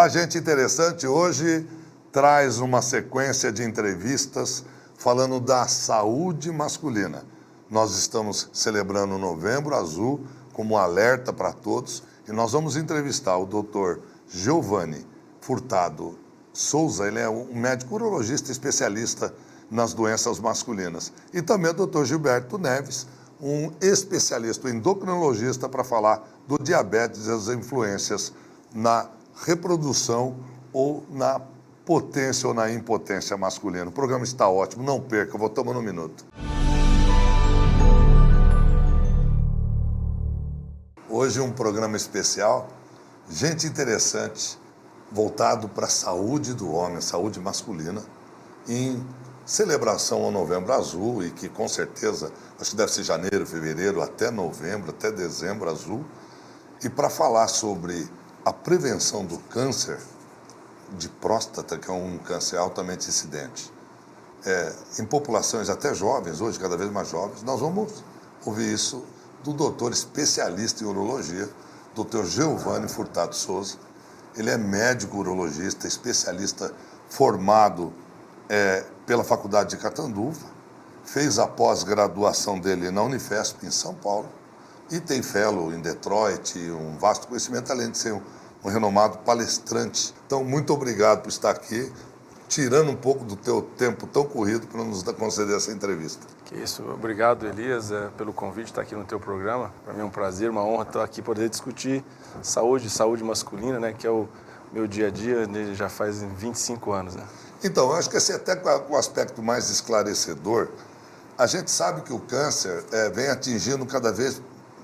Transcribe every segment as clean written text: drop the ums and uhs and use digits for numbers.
Olá, gente interessante. Hoje traz uma sequência de entrevistas falando da saúde masculina. Nós estamos celebrando o Novembro Azul como um alerta para todos e nós vamos entrevistar o Dr. Giovanni Furtado Souza. Ele é um médico urologista especialista nas doenças masculinas. E também o Dr. Gilberto Neves, um especialista, um endocrinologista, para falar do diabetes e as influências na reprodução ou na potência ou na impotência masculina. O programa está ótimo, não perca, voltamos no minuto. Hoje um programa especial, gente interessante, voltado para a saúde do homem, saúde masculina, em celebração ao Novembro Azul, e que com certeza, acho que deve ser janeiro, fevereiro, até novembro, até dezembro azul, e para falar sobre a prevenção do câncer de próstata, que é um câncer altamente incidente, em populações até jovens, hoje cada vez mais jovens, nós vamos ouvir isso do doutor especialista em urologia, doutor Giovanni Furtado Souza. Ele é médico urologista, especialista formado pela Faculdade de Catanduva, fez a pós-graduação dele na Unifesp, em São Paulo, e tem fellow em Detroit, um vasto conhecimento, além de ser um renomado palestrante. Então, muito obrigado por estar aqui, tirando um pouco do teu tempo tão corrido para nos conceder essa entrevista. Que isso, obrigado, Elias, pelo convite de estar aqui no teu programa. Para mim é um prazer, uma honra estar aqui poder discutir saúde masculina, né, que é o meu dia a dia, já faz 25 anos. Né? Então, eu acho que esse é até o aspecto mais esclarecedor. A gente sabe que o câncer vem atingindo cada vez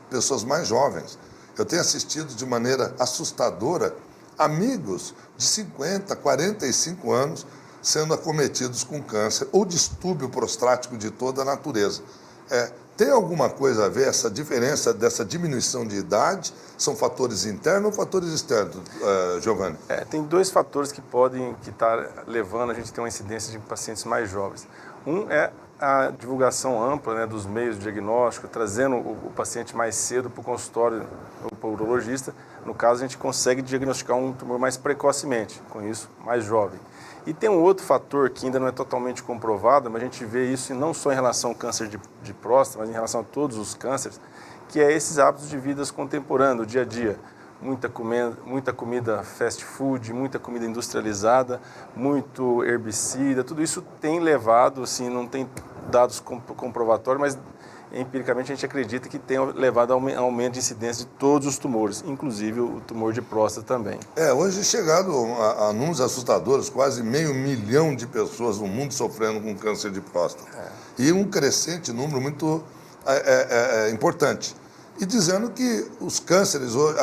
pessoas mais jovens. Eu tenho assistido de maneira assustadora amigos de 50, 45 anos sendo acometidos com câncer ou distúrbio prostático de toda a natureza. Tem alguma coisa a ver essa diferença dessa diminuição de idade? São fatores internos ou fatores externos, Giovanni? Tem dois fatores que podem estar levando a gente a ter uma incidência de pacientes mais jovens. Um é a divulgação ampla, né, dos meios de diagnóstico, trazendo o paciente mais cedo para o consultório ou para o urologista. No caso, a gente consegue diagnosticar um tumor mais precocemente, com isso, mais jovem. E tem um outro fator que ainda não é totalmente comprovado, mas a gente vê isso não só em relação ao câncer de próstata, mas em relação a todos os cânceres, que é esses hábitos de vida contemporâneos, do dia a dia. Muita comida fast food, muita comida industrializada, muito herbicida, tudo isso tem levado, assim, não tem dados comprovatórios, mas empiricamente a gente acredita que tem levado a aumento de incidência de todos os tumores, inclusive o tumor de próstata também. Hoje chegado a números assustadores, quase 500 mil de pessoas no mundo sofrendo com câncer de próstata. E um crescente número muito importante. E dizendo que os cânceres hoje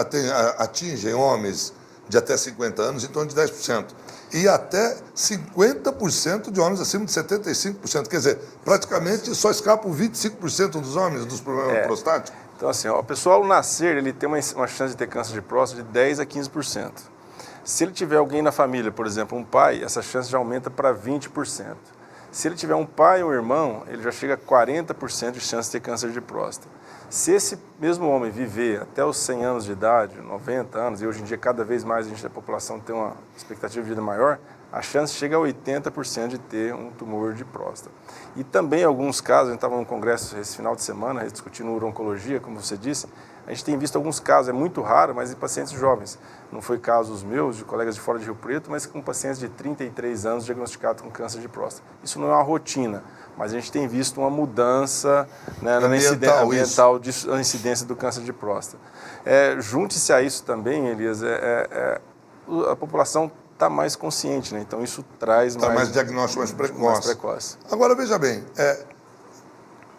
atingem homens de até 50 anos em torno de 10%. E até 50% de homens acima de 75%. Quer dizer, praticamente só escapam 25% dos homens dos problemas prostáticos. Então, assim, o pessoal ao nascer, ele tem uma chance de ter câncer de próstata de 10% a 15%. Se ele tiver alguém na família, por exemplo, um pai, essa chance já aumenta para 20%. Se ele tiver um pai ou um irmão, ele já chega a 40% de chance de ter câncer de próstata. Se esse mesmo homem viver até os 100 anos de idade, 90 anos, e hoje em dia cada vez mais a população tem uma expectativa de vida maior, a chance chega a 80% de ter um tumor de próstata. E também em alguns casos, a gente estava num congresso esse final de semana, discutindo urologia, como você disse, a gente tem visto alguns casos, é muito raro, mas em pacientes jovens. Não foi casos meus, de colegas de fora de Rio Preto, mas com pacientes de 33 anos diagnosticados com câncer de próstata. Isso não é uma rotina, mas a gente tem visto uma mudança, né, na incidência do câncer de próstata. Junte-se a isso também, Elias, a população está mais consciente, né? Então isso traz mais diagnóstico mais precoce. Agora, veja bem,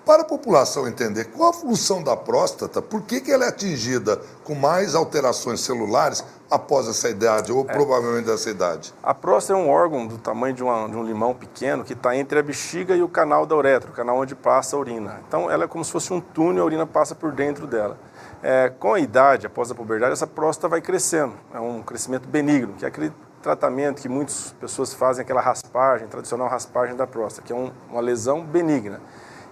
para a população entender qual a função da próstata, por que ela é atingida com mais alterações celulares após essa idade, ou provavelmente dessa idade? A próstata é um órgão do tamanho de um limão pequeno que está entre a bexiga e o canal da uretra, o canal onde passa a urina. Então ela é como se fosse um túnel, a urina passa por dentro dela. Com a idade, após a puberdade, essa próstata vai crescendo. É um crescimento benigno, que é aquele tratamento que muitas pessoas fazem, aquela raspagem, tradicional raspagem da próstata, que é uma lesão benigna.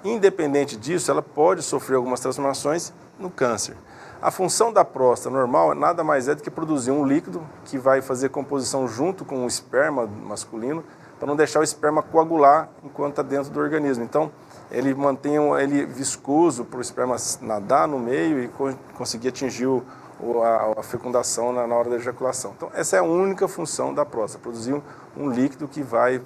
Independente disso, ela pode sofrer algumas transformações no câncer. A função da próstata normal nada mais é do que produzir um líquido que vai fazer composição junto com o esperma masculino, para não deixar o esperma coagular enquanto está dentro do organismo. Então, ele mantém ele viscoso para o esperma nadar no meio e conseguir atingir a fecundação na hora da ejaculação. Então, essa é a única função da próstata, produzir um líquido que vai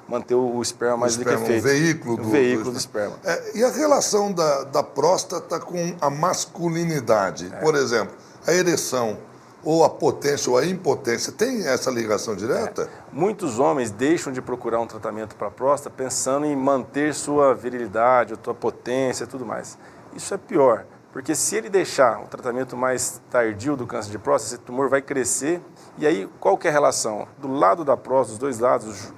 manter o esperma mais liquefeito. Um veículo do esperma. E a relação da próstata com a masculinidade? Por exemplo, a ereção, ou a potência, ou a impotência, tem essa ligação direta? Muitos homens deixam de procurar um tratamento para a próstata pensando em manter sua virilidade, sua potência e tudo mais. Isso é pior. Porque se ele deixar o tratamento mais tardio do câncer de próstata, esse tumor vai crescer. E aí, qual que é a relação? Do lado da próstata, os dois lados,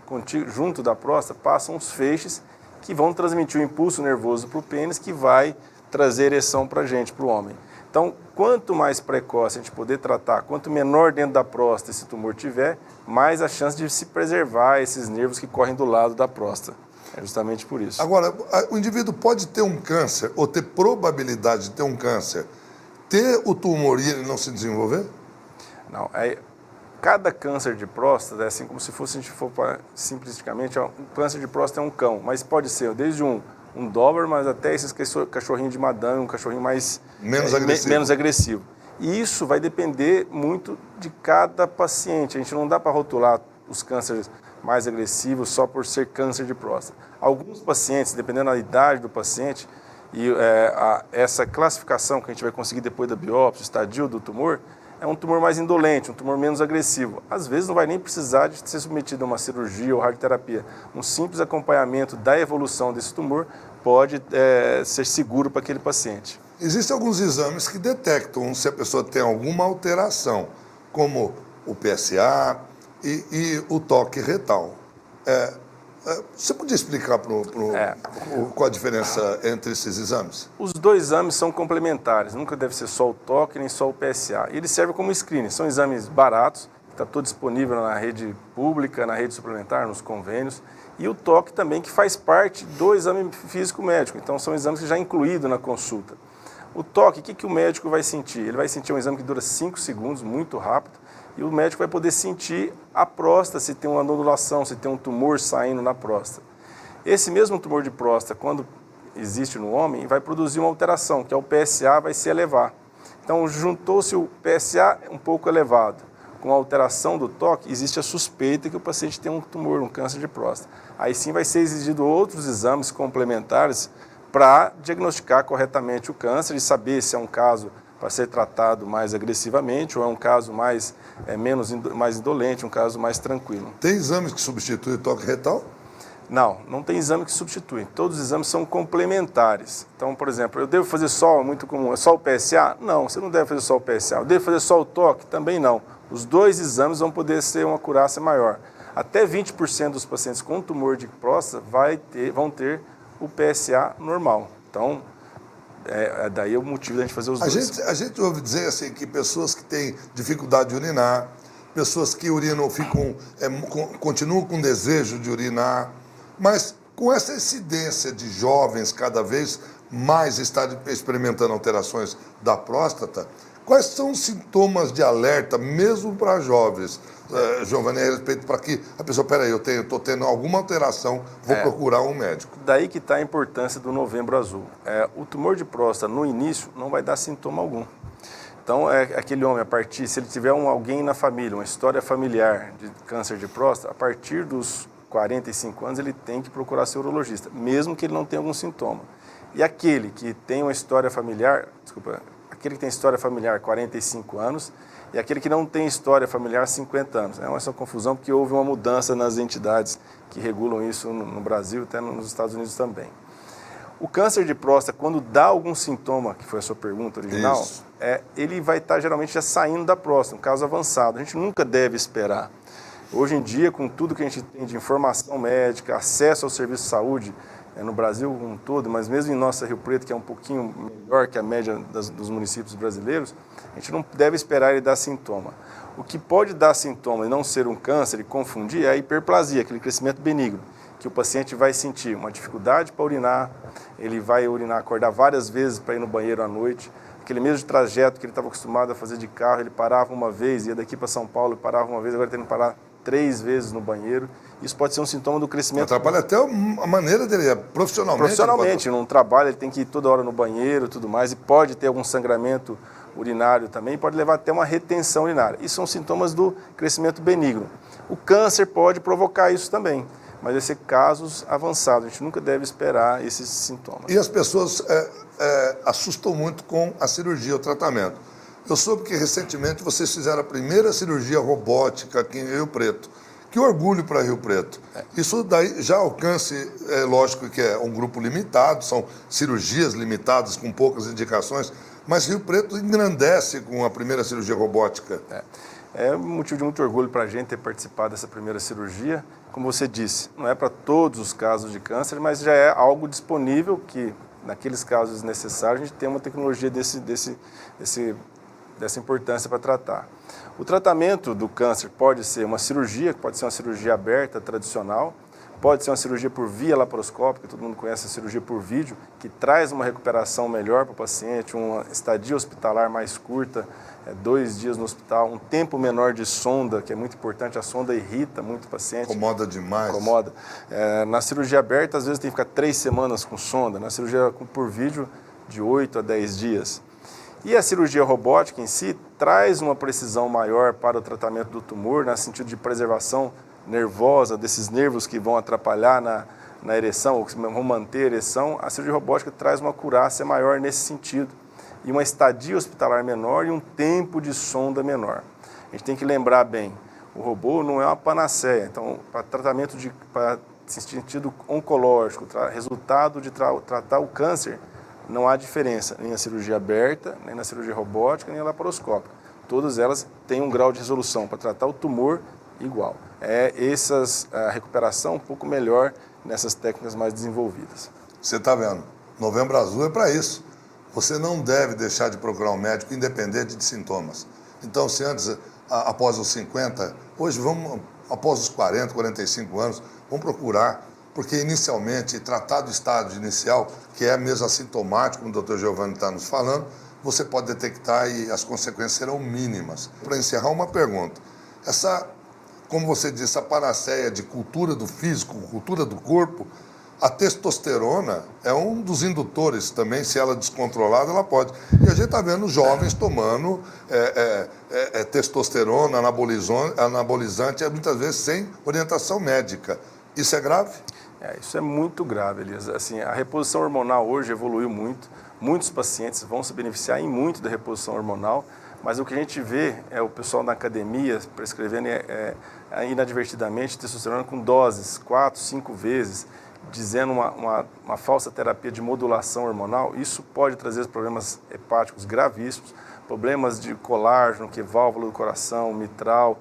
junto da próstata, passam os feixes que vão transmitir o impulso nervoso para o pênis, que vai trazer ereção para a gente, para o homem. Então, quanto mais precoce a gente poder tratar, quanto menor dentro da próstata esse tumor tiver, mais a chance de se preservar esses nervos que correm do lado da próstata. É justamente por isso. Agora, o indivíduo pode ter um câncer, ou ter probabilidade de ter um câncer, ter o tumor e ele não se desenvolver? Não. Cada câncer de próstata é assim como se fosse, a gente for simplificamente, um câncer de próstata é um cão, mas pode ser desde um Doberman até esses cachorrinhos de madame, um cachorrinho menos agressivo. E isso vai depender muito de cada paciente. A gente não dá para rotular os cânceres mais agressivos só por ser câncer de próstata. Alguns pacientes, dependendo da idade do paciente, e essa classificação que a gente vai conseguir depois da biópsia, o estadio do tumor, é um tumor mais indolente, um tumor menos agressivo. Às vezes não vai nem precisar de ser submetido a uma cirurgia ou radioterapia. Um simples acompanhamento da evolução desse tumor pode ser seguro para aquele paciente. Existem alguns exames que detectam se a pessoa tem alguma alteração, como o PSA e o toque retal. Você podia explicar qual a diferença entre esses exames? Os dois exames são complementares, nunca deve ser só o toque nem só o PSA. E eles servem como screening, são exames baratos, está todo disponível na rede pública, na rede suplementar, nos convênios. E o toque também, que faz parte do exame físico médico, então são exames que já incluídos na consulta. O toque, o que o médico vai sentir? Ele vai sentir um exame que dura 5 segundos, muito rápido, e o médico vai poder sentir a próstata, se tem uma nodulação, se tem um tumor saindo na próstata. Esse mesmo tumor de próstata, quando existe no homem, vai produzir uma alteração, que é o PSA vai se elevar. Então, juntou-se o PSA um pouco elevado. Com a alteração do toque, existe a suspeita que o paciente tem um tumor, um câncer de próstata. Aí sim vai ser exigido outros exames complementares para diagnosticar corretamente o câncer e saber se é um caso para ser tratado mais agressivamente ou é um caso mais indolente, um caso mais tranquilo. Tem exames que substituem o toque retal? Não tem exame que substitui. Todos os exames são complementares. Então, por exemplo, eu devo fazer só o PSA? Não, você não deve fazer só o PSA. Eu devo fazer só o toque? Também não. Os dois exames vão poder ser uma acurácia maior. Até 20% dos pacientes com tumor de próstata vão ter o PSA normal. Então, daí é o motivo da gente fazer os dois. A gente ouve dizer assim, que pessoas que têm dificuldade de urinar, pessoas que urinam continuam com desejo de urinar, mas com essa incidência de jovens cada vez mais estarem experimentando alterações da próstata, quais são os sintomas de alerta, mesmo para jovens, Giovanni, a respeito para que a pessoa, peraí, eu estou tendo alguma alteração, vou procurar um médico? Daí que está a importância do Novembro Azul. O tumor de próstata, no início, não vai dar sintoma algum. Então, aquele homem, se ele tiver alguém na família, uma história familiar de câncer de próstata, a partir dos 45 anos, ele tem que procurar seu urologista, mesmo que ele não tenha algum sintoma. E aquele que tem uma história familiar, aquele que tem história familiar 45 anos e aquele que não tem história familiar 50 anos. É uma confusão porque houve uma mudança nas entidades que regulam isso no Brasil e até nos Estados Unidos também. O câncer de próstata, quando dá algum sintoma, que foi a sua pergunta original, ele vai estar geralmente já saindo da próstata, um caso avançado. A gente nunca deve esperar. Hoje em dia, com tudo que a gente tem de informação médica, acesso ao serviço de saúde, no Brasil como um todo, mas mesmo em nossa Rio Preto, que é um pouquinho melhor que a média dos municípios brasileiros, a gente não deve esperar ele dar sintoma. O que pode dar sintoma e não ser um câncer e confundir é a hiperplasia, aquele crescimento benigno, que o paciente vai sentir uma dificuldade para urinar, ele vai urinar, acordar várias vezes para ir no banheiro à noite, aquele mesmo trajeto que ele estava acostumado a fazer de carro, ele parava uma vez, ia daqui para São Paulo, parava uma vez, agora tem que parar 3 vezes no banheiro. Isso pode ser um sintoma do crescimento. Atrapalha até a maneira dele, profissionalmente. Profissionalmente, num trabalho, ele tem que ir toda hora no banheiro e tudo mais, e pode ter algum sangramento urinário também, pode levar até uma retenção urinária. Isso são sintomas do crescimento benigno. O câncer pode provocar isso também, mas vai ser casos avançados. A gente nunca deve esperar esses sintomas. E as pessoas assustam muito com a cirurgia, o tratamento. Eu soube que recentemente vocês fizeram a primeira cirurgia robótica aqui em Rio Preto. Que orgulho para Rio Preto. Isso daí já alcance, lógico que é um grupo limitado, são cirurgias limitadas com poucas indicações, mas Rio Preto engrandece com a primeira cirurgia robótica. É um motivo de muito orgulho para a gente ter participado dessa primeira cirurgia. Como você disse, não é para todos os casos de câncer, mas já é algo disponível que, naqueles casos necessários, a gente tem uma tecnologia dessa importância para tratar. O tratamento do câncer pode ser uma cirurgia, pode ser uma cirurgia aberta, tradicional, pode ser uma cirurgia por via laparoscópica, todo mundo conhece a cirurgia por vídeo, que traz uma recuperação melhor para o paciente, uma estadia hospitalar mais curta, 2 dias no hospital, um tempo menor de sonda, que é muito importante, a sonda irrita muito o paciente. Incomoda demais. Incomoda. Na cirurgia aberta, às vezes tem que ficar 3 semanas com sonda, na cirurgia por vídeo, de 8 a 10 dias. E a cirurgia robótica em si traz uma precisão maior para o tratamento do tumor, no sentido de preservação nervosa, desses nervos que vão atrapalhar na ereção, ou que vão manter a ereção. A cirurgia robótica traz uma acurácia maior nesse sentido, e uma estadia hospitalar menor e um tempo de sonda menor. A gente tem que lembrar bem, o robô não é uma panaceia, então, para tratamento para sentido oncológico, resultado de tratar o câncer, não há diferença, nem na cirurgia aberta, nem na cirurgia robótica, nem na laparoscópica. Todas elas têm um grau de resolução para tratar o tumor igual. A recuperação um pouco melhor nessas técnicas mais desenvolvidas. Você está vendo? Novembro Azul é para isso. Você não deve deixar de procurar um médico independente de sintomas. Então, se antes, após os 50, hoje vamos, após os 40, 45 anos, vamos procurar. Porque inicialmente, tratar do estágio inicial, que é mesmo assintomático, como o Dr. Giovanni está nos falando, você pode detectar e as consequências serão mínimas. Para encerrar, uma pergunta. Como você disse, a panaceia de cultura do físico, cultura do corpo, a testosterona é um dos indutores também, se ela é descontrolada, ela pode. E a gente está vendo jovens tomando testosterona, anabolizante, muitas vezes sem orientação médica. Isso é grave? Isso é muito grave, Elias. Assim, a reposição hormonal hoje evoluiu muito. Muitos pacientes vão se beneficiar em muito da reposição hormonal, mas o que a gente vê é o pessoal na academia prescrevendo inadvertidamente testosterona com doses 4, 5 vezes, dizendo uma falsa terapia de modulação hormonal. Isso pode trazer problemas hepáticos gravíssimos, problemas de colágeno, que é válvula do coração, mitral,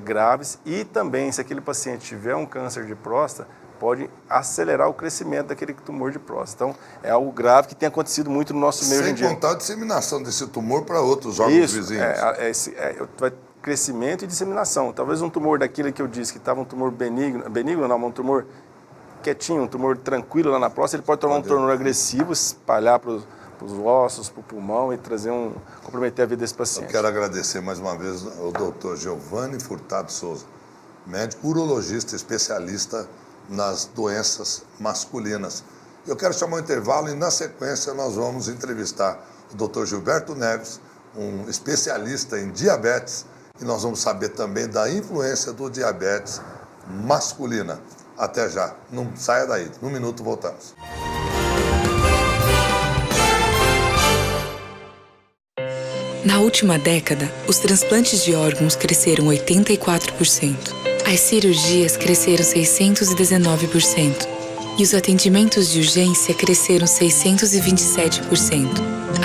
graves, e também, se aquele paciente tiver um câncer de próstata, pode acelerar o crescimento daquele tumor de próstata. Então, é algo grave que tem acontecido muito no nosso meio hoje em dia. Sem contar a disseminação desse tumor para outros órgãos vizinhos. Crescimento e disseminação. Talvez um tumor daquele que eu disse, que estava um tumor benigno não, um tumor quietinho, um tumor tranquilo lá na próstata, ele pode tornar um tumor agressivo, espalhar para os ossos, para o pulmão e comprometer a vida desse paciente. Eu quero agradecer mais uma vez ao Dr. Giovanni Furtado Souza, médico urologista especialista nas doenças masculinas. Eu quero chamar um intervalo e, na sequência, nós vamos entrevistar o Dr. Gilberto Neves, um especialista em diabetes, e nós vamos saber também da influência do diabetes masculina. Até já. Não saia daí. Num minuto voltamos. Na última década, os transplantes de órgãos cresceram 84%. As cirurgias cresceram 619%. E os atendimentos de urgência cresceram 627%.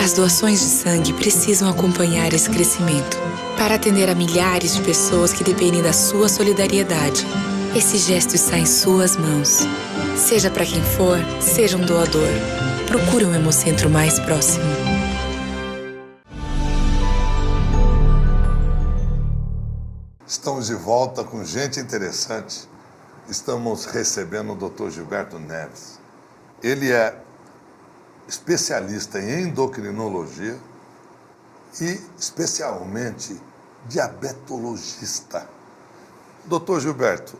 As doações de sangue precisam acompanhar esse crescimento para atender a milhares de pessoas que dependem da sua solidariedade. Esse gesto está em suas mãos. Seja para quem for, seja um doador. Procure um Hemocentro mais próximo. Estamos de volta com gente interessante. Estamos recebendo o Dr. Gilberto Neves. Ele é especialista em endocrinologia, e especialmente diabetologista. Doutor Gilberto,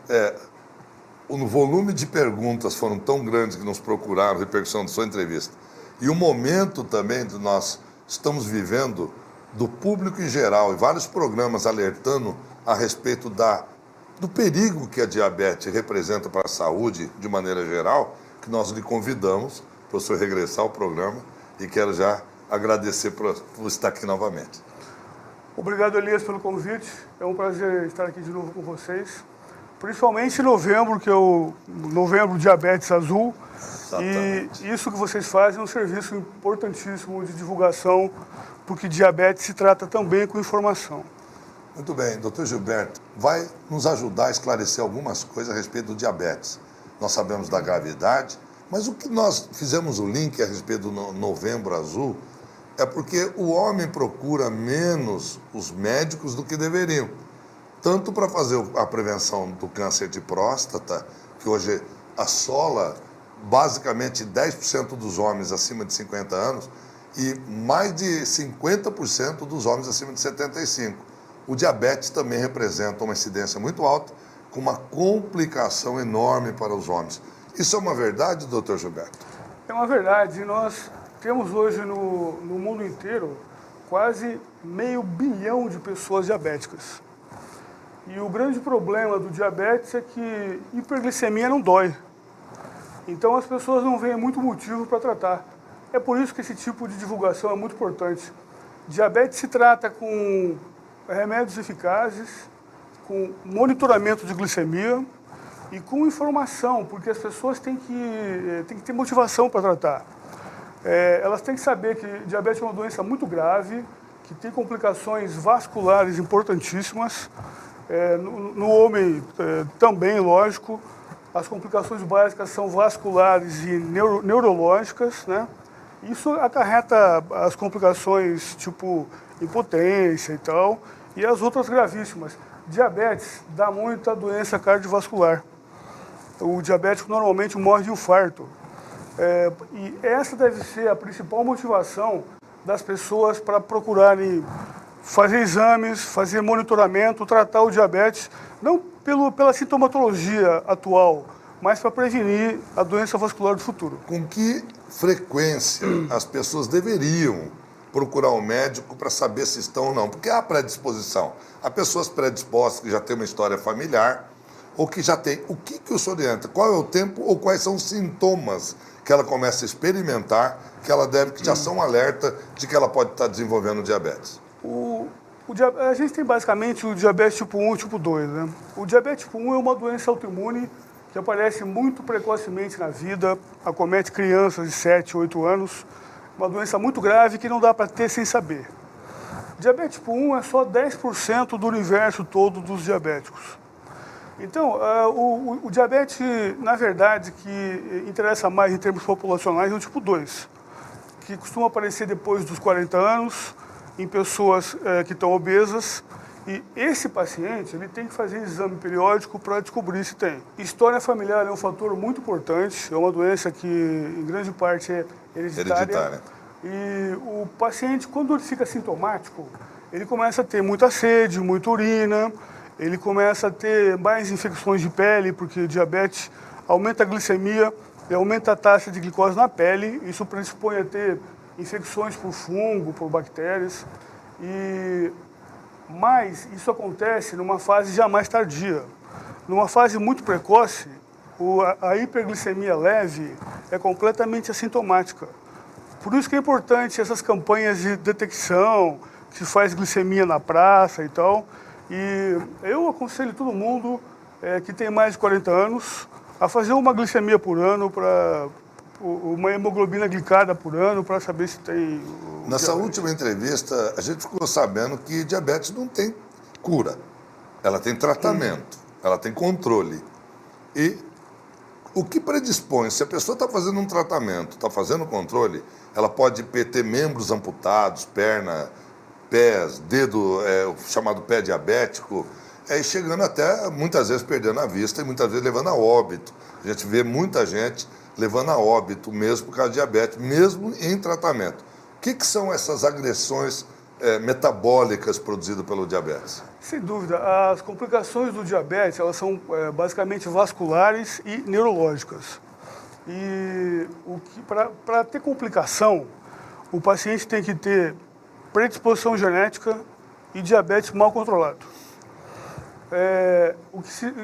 o volume de perguntas foram tão grandes que nos procuraram, repercussão da sua entrevista, e o momento também que nós estamos vivendo do público em geral, e vários programas alertando a respeito do perigo que a diabetes representa para a saúde de maneira geral, que nós lhe convidamos para o senhor regressar ao programa, e quero já agradecer por estar aqui novamente. Obrigado, Elias, pelo convite. É um prazer estar aqui de novo com vocês. Principalmente em novembro, que é o Novembro Diabetes Azul. Exatamente. E isso que vocês fazem é um serviço importantíssimo de divulgação, porque diabetes se trata também com informação. Muito bem, doutor Gilberto, vai nos ajudar a esclarecer algumas coisas a respeito do diabetes. Nós sabemos da gravidade, mas o que nós fizemos o link a respeito do Novembro Azul é porque o homem procura menos os médicos do que deveriam. Tanto para fazer a prevenção do câncer de próstata, que hoje assola basicamente 10% dos homens acima de 50 anos e mais de 50% dos homens acima de 75. O diabetes também representa uma incidência muito alta, com uma complicação enorme para os homens. Isso é uma verdade, doutor Gilberto? É uma verdade. Nós temos hoje no mundo inteiro quase 500 milhão de pessoas diabéticas. E o grande problema do diabetes é que hiperglicemia não dói. Então as pessoas não veem muito motivo para tratar. É por isso que esse tipo de divulgação é muito importante. Diabetes se trata com remédios eficazes, com monitoramento de glicemia e com informação, porque as pessoas têm que ter motivação para tratar. Elas têm que saber que diabetes é uma doença muito grave, que tem complicações vasculares importantíssimas. No homem também, lógico, as complicações básicas são vasculares e neurológicas, né? Isso acarreta as complicações tipo impotência e tal, e as outras gravíssimas. Diabetes dá muita doença cardiovascular. O diabético normalmente morre de infarto. E essa deve ser a principal motivação das pessoas para procurarem fazer exames, fazer monitoramento, tratar o diabetes, não pela sintomatologia atual, mas para prevenir a doença vascular do futuro. Com que frequência as pessoas deveriam procurar um médico para saber se estão ou não? Porque há predisposição. Há pessoas predispostas que já têm uma história familiar ou que já têm. O que o senhor orienta? Qual é o tempo ou quais são os sintomas que ela começa a experimentar, que já são um alerta de que ela pode estar desenvolvendo diabetes? A gente tem basicamente o diabetes tipo 1 e tipo 2, né? O diabetes tipo 1 é uma doença autoimune que aparece muito precocemente na vida, acomete crianças de 7, 8 anos, uma doença muito grave que não dá para ter sem saber. Diabetes tipo 1 é só 10% do universo todo dos diabéticos. Então, o diabetes, na verdade, que interessa mais em termos populacionais é o tipo 2, que costuma aparecer depois dos 40 anos, em pessoas que estão obesas, e esse paciente ele tem que fazer exame periódico para descobrir se tem. História familiar é um fator muito importante, é uma doença que em grande parte é hereditária. E o paciente, quando ele fica sintomático, ele começa a ter muita sede, muita urina, ele começa a ter mais infecções de pele, porque diabetes aumenta a glicemia e aumenta a taxa de glicose na pele, isso predispõe a ter infecções por fungo, por bactérias, mas isso acontece numa fase já mais tardia. Numa fase muito precoce, a hiperglicemia leve é completamente assintomática. Por isso que é importante essas campanhas de detecção, que se faz glicemia na praça e tal. E eu aconselho todo mundo que tem mais de 40 anos a fazer uma glicemia por ano, uma hemoglobina glicada por ano, para saber se tem... Nessa última entrevista, a gente ficou sabendo que diabetes não tem cura. Ela tem tratamento, ela tem controle. E o que predispõe? Se a pessoa está fazendo um tratamento, está fazendo controle, ela pode ter membros amputados, perna, pés, dedo, o chamado pé diabético, chegando até, muitas vezes, perdendo a vista e muitas vezes levando a óbito. A gente vê muita gente levando a óbito mesmo por causa de diabetes, mesmo em tratamento. O que são essas agressões metabólicas produzidas pelo diabetes? Sem dúvida. As complicações do diabetes, elas são basicamente vasculares e neurológicas. E para ter complicação, o paciente tem que ter predisposição genética e diabetes mal controlado.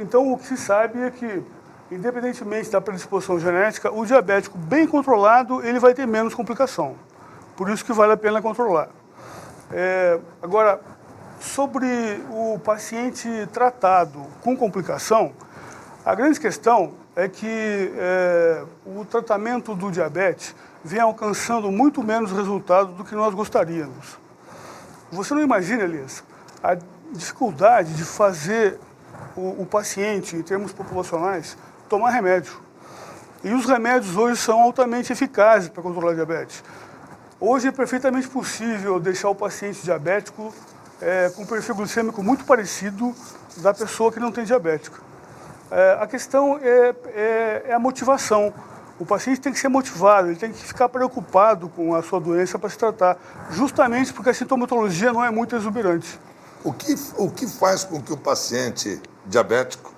Então, o que se sabe é que, independentemente da predisposição genética, o diabético bem controlado, ele vai ter menos complicação. Por isso que vale a pena controlar. Agora, sobre o paciente tratado com complicação, a grande questão é que o tratamento do diabetes vem alcançando muito menos resultado do que nós gostaríamos. Você não imagina, Elias, a dificuldade de fazer o paciente, em termos populacionais, tomar remédio. E os remédios hoje são altamente eficazes para controlar a diabetes. Hoje é perfeitamente possível deixar o paciente diabético com um perfil glicêmico muito parecido da pessoa que não tem diabética. A questão é a motivação. O paciente tem que ser motivado, ele tem que ficar preocupado com a sua doença para se tratar, justamente porque a sintomatologia não é muito exuberante. O que faz com que o paciente diabético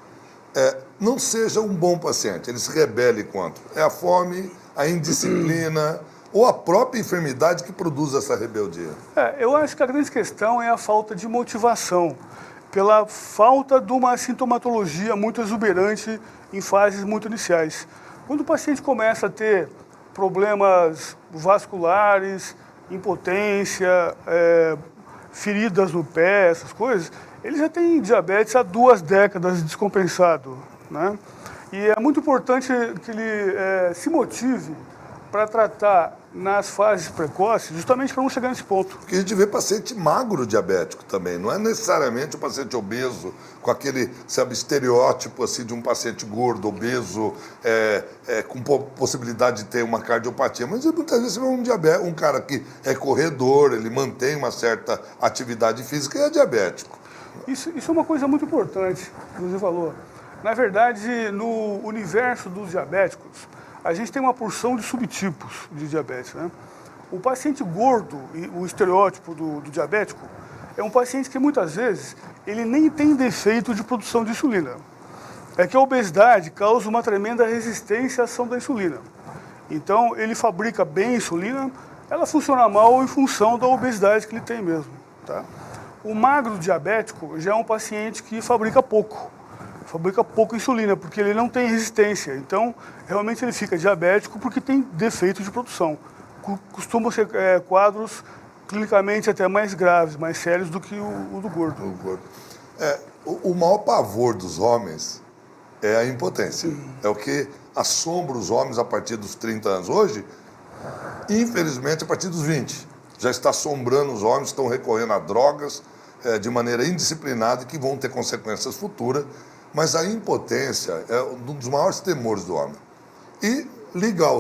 não seja um bom paciente? Ele se rebele contra? É a fome, a indisciplina ou a própria enfermidade que produz essa rebeldia? Eu acho que a grande questão é a falta de motivação, pela falta de uma sintomatologia muito exuberante em fases muito iniciais. Quando o paciente começa a ter problemas vasculares, impotência, feridas no pé, essas coisas, ele já tem diabetes há 2 décadas descompensado, né? E é muito importante que ele se motive para tratar nas fases precoces, justamente para não chegar nesse ponto. Porque a gente vê paciente magro diabético também, não é necessariamente o paciente obeso, com aquele, sabe, estereótipo assim, de um paciente gordo, obeso, com possibilidade de ter uma cardiopatia, mas muitas vezes você vê um cara que é corredor, ele mantém uma certa atividade física e é diabético. Isso é uma coisa muito importante que você falou. Na verdade, no universo dos diabéticos, a gente tem uma porção de subtipos de diabetes, né? O paciente gordo, o estereótipo do diabético, é um paciente que muitas vezes ele nem tem defeito de produção de insulina. É que a obesidade causa uma tremenda resistência à ação da insulina. Então, ele fabrica bem a insulina, ela funciona mal em função da obesidade que ele tem mesmo, tá? O magro diabético já é um paciente que fabrica pouco insulina, porque ele não tem resistência. Então, realmente ele fica diabético porque tem defeito de produção. Costumam ser quadros clinicamente até mais graves, mais sérios do que o do gordo. O maior pavor dos homens é a impotência. É o que assombra os homens a partir dos 30 anos. Hoje, infelizmente, a partir dos 20. Já está assombrando os homens, estão recorrendo a drogas de maneira indisciplinada e que vão ter consequências futuras. Mas a impotência é um dos maiores temores do homem. E ligar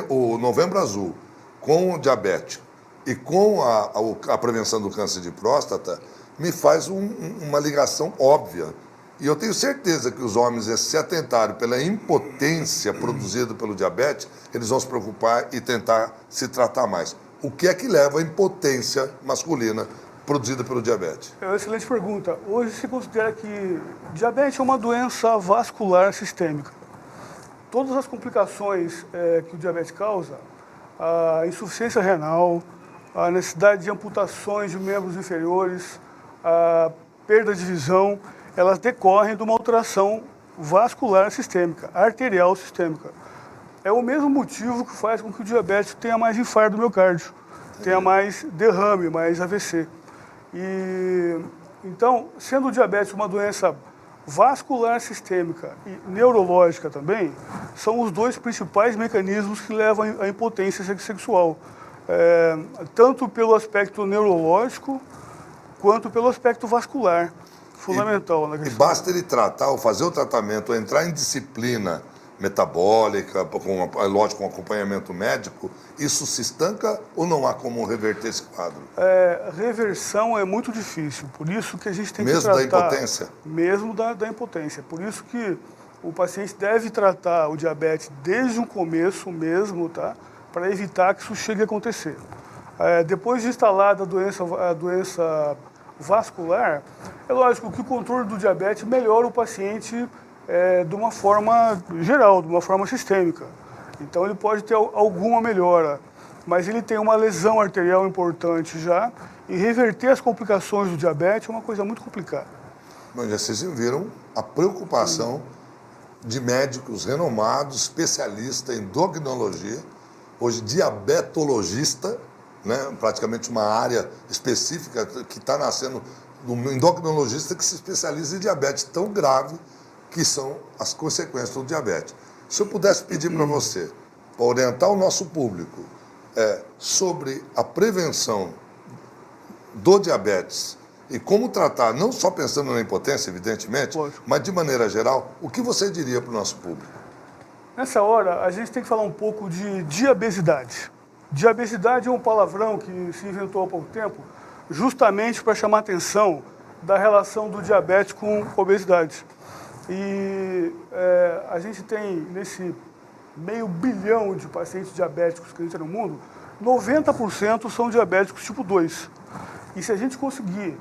o Novembro Azul com o diabetes e com a prevenção do câncer de próstata me faz uma ligação óbvia. E eu tenho certeza que os homens, se atentarem pela impotência produzida pelo diabetes, eles vão se preocupar e tentar se tratar mais. O que é que leva à impotência masculina produzida pelo diabetes? É uma excelente pergunta. Hoje se considera que diabetes é uma doença vascular sistêmica. Todas as complicações que o diabetes causa, a insuficiência renal, a necessidade de amputações de membros inferiores, a perda de visão, elas decorrem de uma alteração vascular sistêmica, arterial sistêmica. É o mesmo motivo que faz com que o diabético tenha mais infarto do miocárdio, tenha mais derrame, mais AVC. Então, sendo o diabetes uma doença vascular sistêmica e neurológica também, são os 2 principais mecanismos que levam à impotência sexual, tanto pelo aspecto neurológico quanto pelo aspecto vascular, fundamental na questão. E basta ele tratar, ou fazer o tratamento, ou entrar em disciplina metabólica, lógico, com acompanhamento médico, isso se estanca ou não há como reverter esse quadro? Reversão é muito difícil, por isso que a gente tem que tratar... Mesmo da impotência? Mesmo da impotência. Por isso que o paciente deve tratar o diabetes desde o começo mesmo, tá? Para evitar que isso chegue a acontecer. Depois de instalada a doença vascular, é lógico que o controle do diabetes melhora o paciente de uma forma geral, de uma forma sistêmica. Então ele pode ter alguma melhora, mas ele tem uma lesão arterial importante já, e reverter as complicações do diabetes é uma coisa muito complicada. Mas vocês viram a preocupação de médicos renomados, especialistas em endocrinologia, hoje diabetologista, né, praticamente uma área específica que está nascendo do endocrinologista que se especializa em diabetes tão grave que são as consequências do diabetes. Se eu pudesse pedir para você, para orientar o nosso público sobre a prevenção do diabetes e como tratar, não só pensando na impotência, evidentemente, Lógico. mas de maneira geral, o que você diria para o nosso público? Nessa hora, a gente tem que falar um pouco de diabesidade. Diabesidade é um palavrão que se inventou há pouco tempo, justamente para chamar a atenção da relação do diabetes com obesidade. E a gente tem, nesse 500 milhão de pacientes diabéticos que a gente tem no mundo, 90% são diabéticos tipo 2. E se a gente conseguir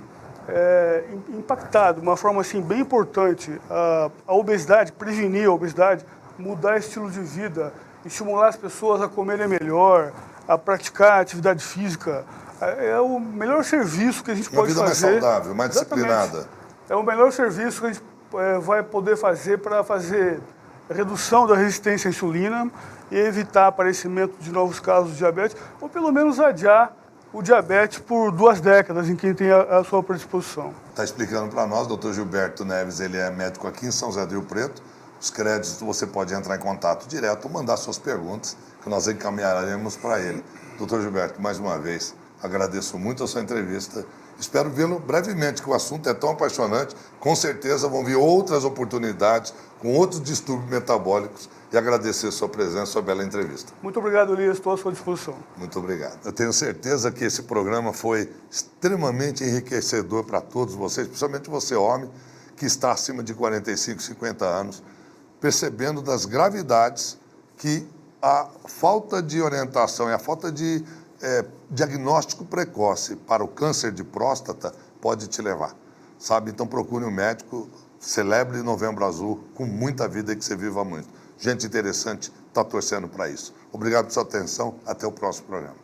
impactar de uma forma assim, bem importante a obesidade, prevenir a obesidade, mudar estilo de vida, estimular as pessoas a comerem melhor, a praticar atividade física, é o melhor serviço que a gente pode fazer. Uma vida mais saudável, mais Exatamente. disciplinada. É o melhor serviço que a gente vai poder fazer para fazer redução da resistência à insulina e evitar aparecimento de novos casos de diabetes, ou pelo menos adiar o diabetes por 2 décadas em quem tem a sua predisposição. Está explicando para nós, doutor Gilberto Neves, ele é médico aqui em São José do Rio Preto. Os créditos você pode entrar em contato direto ou mandar suas perguntas, que nós encaminharemos para ele. Doutor Gilberto, mais uma vez, agradeço muito a sua entrevista. Espero vê-lo brevemente, que o assunto é tão apaixonante. Com certeza vão vir outras oportunidades com outros distúrbios metabólicos e agradecer a sua presença, sua bela entrevista. Muito obrigado, Elias. Estou à sua disposição. Muito obrigado. Eu tenho certeza que esse programa foi extremamente enriquecedor para todos vocês, principalmente você, homem, que está acima de 45, 50 anos, percebendo das gravidades que a falta de orientação e a falta de diagnóstico precoce para o câncer de próstata pode te levar. Sabe? Então procure um médico, celebre Novembro Azul com muita vida e que você viva muito. Gente interessante está torcendo para isso. Obrigado pela sua atenção. Até o próximo programa.